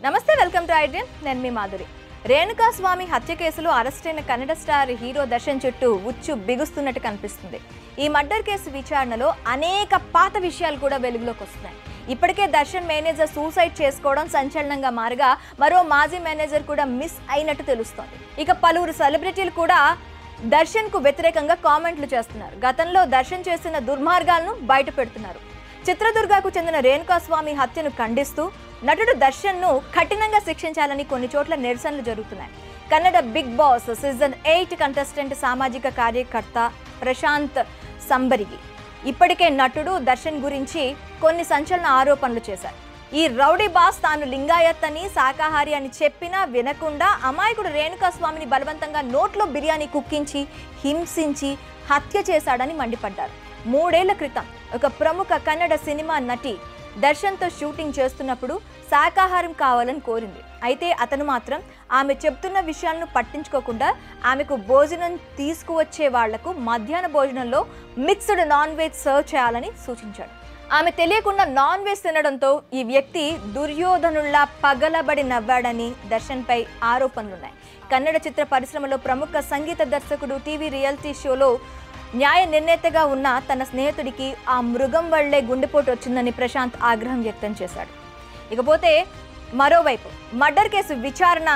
నమస్తే, welcome to iDream. నేను మీ మాధురి. రేణుకా స్వామి హత్య కేసులో అరెస్ట్ అయిన కన్నడ స్టార్ హీరో దర్శన్ చుట్టూ ఉచ్చు బిగుస్తున్నట్టు కనిపిస్తుంది. ఈ మర్డర్ కేసు విచారణలో అనేక పాత విషయాలు కూడా వెలుగులోకి వస్తున్నాయి. ఇప్పటికే దర్శన్ మేనేజర్ సూసైడ్ చేసుకోవడం సంచలనంగా మారగా మరో మాజీ మేనేజర్ కూడా మిస్ అయినట్టు తెలుస్తోంది. ఇక పలువురు సెలబ్రిటీలు కూడా దర్శన్ కు వ్యతిరేకంగా కామెంట్లు చేస్తున్నారు. గతంలో దర్శన్ చేసిన దుర్మార్గాలను బయట పెడుతున్నారు. చిత్రదుర్గకు చెందిన రేణుకా స్వామి హత్యను ఖండిస్తూ నటుడు దర్శన్ ను కఠినంగా శిక్షించాలని కొన్ని చోట్ల నిరసనలు జరుగుతున్నాయి. Kannada Bigg Boss season 8 contestant సామాజిక కార్యకర్త ప్రశాంత్ సంబరిగి ఇప్పటికే నటుడు దర్శన్ గురించి కొన్ని సంచలన ఆరోపణలు చేశారు. ఈ రౌడీ బాస్ తాను లింగాయత్ అని, శాకాహారి అని చెప్పినా వినకుండా అమాయకుడు రేణుకా స్వామిని బలవంతంగా నోట్లో బిర్యానీ కుక్కించి హింసించి హత్య చేశాడని మండిపడ్డారు. 3 ఏళ్ల క్రితం ఒక ప్రముఖ కన్నడ సినిమా నటి దర్శన్తో షూటింగ్ చేస్తున్నప్పుడు శాకాహారం కావాలని కోరింది. అయితే అతను మాత్రం ఆమె చెప్తున్న విషయాలను పట్టించుకోకుండా ఆమెకు భోజనం తీసుకువచ్చే వాళ్లకు మధ్యాహ్న భోజనంలో మిక్స్డ్ నాన్ వెజ్ సర్వ్ చేయాలని సూచించాడు. ఆమె తెలియకుండా నాన్ వెజ్ తినడంతో ఈ వ్యక్తి దుర్యోధనుల్లా పగలబడి నవ్వాడని దర్శన్పై ఆరోపణలున్నాయి. కన్నడ చిత్ర పరిశ్రమలో ప్రముఖ సంగీత దర్శకుడు, టీవీ రియాలిటీ షోలో న్యాయ నిర్ణేతగా ఉన్న తన స్నేహితుడికి ఆ మృగం వల్లే గుండెపోటు వచ్చిందని ప్రశాంత్ ఆగ్రహం వ్యక్తం చేశాడు. ఇకపోతే మరోవైపు మర్డర్ కేసు విచారణ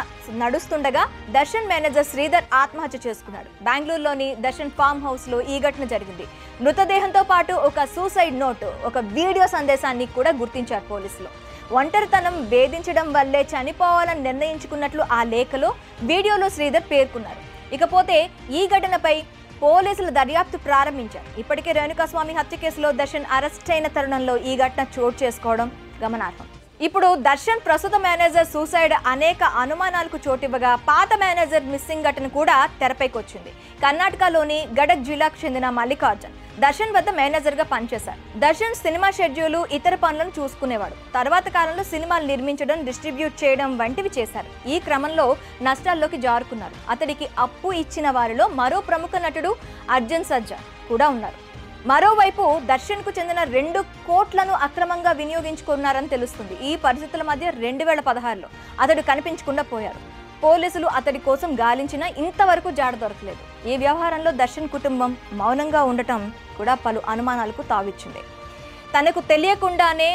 నడుస్తుండగా దర్శన్ మేనేజర్ శ్రీధర్ ఆత్మహత్య చేసుకున్నాడు. బెంగళూరులోని దర్శన్ ఫామ్ హౌస్ లో ఈ ఘటన జరిగింది. మృతదేహంతో పాటు ఒక సూసైడ్ నోట్, ఒక వీడియో సందేశాన్ని కూడా గుర్తించారు పోలీసులు. ఒంటరితనం వేధించడం వల్లే చనిపోవాలని నిర్ణయించుకున్నట్లు ఆ లేఖలో, వీడియోలో శ్రీధర్ పేర్కొన్నారు. ఇకపోతే ఈ ఘటనపై పోలీసులు దర్యాప్తు ప్రారంభించారు. ఇప్పటికే రేణుకా స్వామి హత్య కేసులో దర్శన్ అరెస్ట్ అయిన తరుణంలో ఈ ఘటన చోటు చేసుకోవడం గమనార్హం. ఇప్పుడు దర్శన్ ప్రస్తుత మేనేజర్ సూసైడ్ అనేక అనుమానాలకు చోటివ్వగా పాత మేనేజర్ మిస్సింగ్ ఘటన కూడా తెరపైకి వచ్చింది. కర్ణాటకలోని గడక్ జిల్లాకు చెందిన మల్లికార్జున్ దర్శన్ వద్ద మేనేజర్ గా పనిచేశారు. దర్శన్ సినిమా షెడ్యూలు, ఇతర పనులను చూసుకునేవాడు. తర్వాత కాలంలో సినిమాలు నిర్మించడం, డిస్ట్రిబ్యూట్ చేయడం వంటివి చేశారు. ఈ క్రమంలో నష్టాల్లోకి జారుకున్నారు. అతడికి అప్పు ఇచ్చిన వారిలో మరో ప్రముఖ నటుడు అర్జున్ సర్జా కూడా ఉన్నారు. మరోవైపు దర్శన్ కు చెందిన 2 కోట్లను అక్రమంగా వినియోగించుకున్నారని తెలుస్తుంది. ఈ పరిస్థితుల మధ్య 2016లో అతడు కనిపించకుండా పోయారు. పోలీసులు అతడి కోసం గాలించినా ఇంతవరకు జాడ దొరకలేదు. ఈ వ్యవహారంలో దర్శన్ కుటుంబం మౌనంగా ఉండటం కూడా పలు అనుమానాలకు తావిచ్చింది. తనకు తెలియకుండానే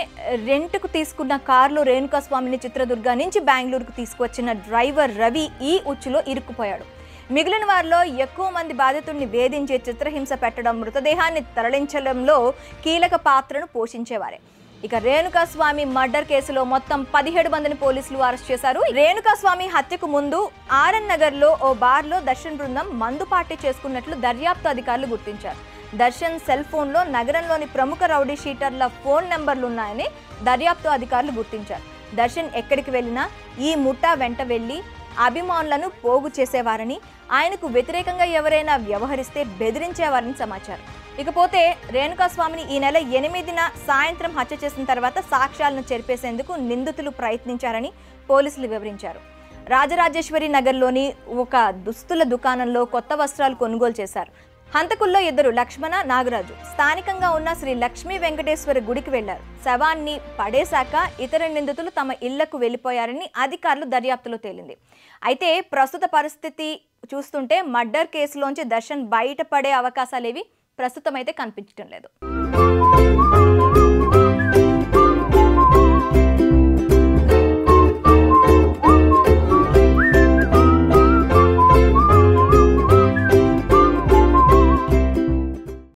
రెంట్కు తీసుకున్న కారులో రేణుకా స్వామిని చిత్రదుర్గ నుంచి బెంగళూరుకు తీసుకువచ్చిన డ్రైవర్ రవి ఈ ఉచ్చులో ఇరుక్కుపోయాడు. మిగిలిన వారిలో ఎక్కువ మంది బాధితుడిని వేధించి చిత్రహింస పెట్టడం, మృతదేహాన్ని తరలించడంలో కీలక పాత్రను పోషించేవారే. ఇక రేణుకా స్వామి మర్డర్ కేసులో మొత్తం 17 మందిని పోలీసులు అరెస్ట్ చేశారు. రేణుకా స్వామి హత్యకు ముందు ఆర్ఎన్ నగర్ లో ఓ బార్ లో దర్శన్ బృందం మందు పార్టీ చేసుకున్నట్లు దర్యాప్తు అధికారులు గుర్తించారు. దర్శన్ సెల్ ఫోన్ లో నగరంలోని ప్రముఖ రౌడీ షీటర్ల ఫోన్ నెంబర్లు ఉన్నాయని దర్యాప్తు అధికారులు గుర్తించారు. దర్శన్ ఎక్కడికి వెళ్ళినా ఈ ముఠా వెంట వెళ్లి అభిమానులను పోగు చేసేవారని, ఆయనకు వ్యతిరేకంగా ఎవరైనా వ్యవహరిస్తే బెదిరించేవారని సమాచారం. ఇకపోతే రేణుకా స్వామిని ఈ నెల 8న సాయంత్రం హత్య చేసిన తర్వాత సాక్ష్యాలను చెరిపేసేందుకు నిందితులు ప్రయత్నించారని పోలీసులు వివరించారు. రాజరాజేశ్వరి నగర్లోని ఒక దుస్తుల దుకాణంలో కొత్త వస్త్రాలు కొనుగోలు చేశారు. హంతకుల్లో 2 లక్ష్మణ, నాగరాజు స్థానికంగా ఉన్న శ్రీ లక్ష్మీ వెంకటేశ్వర గుడికి వెళ్లారు. శవాన్ని పడేశాక ఇతర నిందితులు తమ ఇళ్లకు వెళ్లిపోయారని అధికారులు దర్యాప్తులో తేలింది. అయితే ప్రస్తుత పరిస్థితి చూస్తుంటే మర్డర్ కేసులోంచి దర్శన్ బయటపడే అవకాశాలేవి ప్రస్తుతం అయితే కనిపించడం లేదు.